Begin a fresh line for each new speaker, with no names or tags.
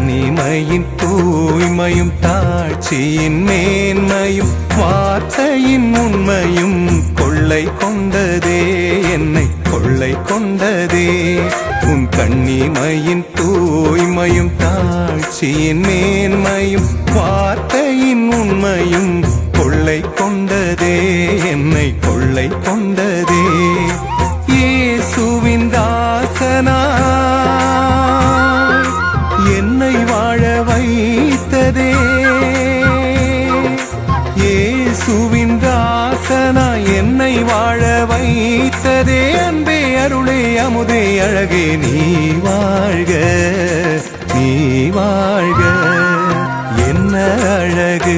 கன்னிமையின் தூய்மையும் தாட்சியின் மேன்மையும் வார்த்தையின் உண்மையும் கொள்ளை கொண்டதே, என்னை கொள்ளை கொண்டதே. உன் கன்னிமையின் தூய்மையும் தாட்சியின் மேன்மையும் வார்த்தையின் உண்மையும் கொள்ளை கொண்டதே, என்னை கொள்ளை கொண்டதே. இயேசுவின் தாசனாய் என்னை வாழ வைத்ததே, இயேசுவின் தாசனாய் என்னை வாழ வைத்ததே. அன்பே அருளே அமுதே அழகே நீ வாழ்க, நீ வாழ்க. என்ன அழகு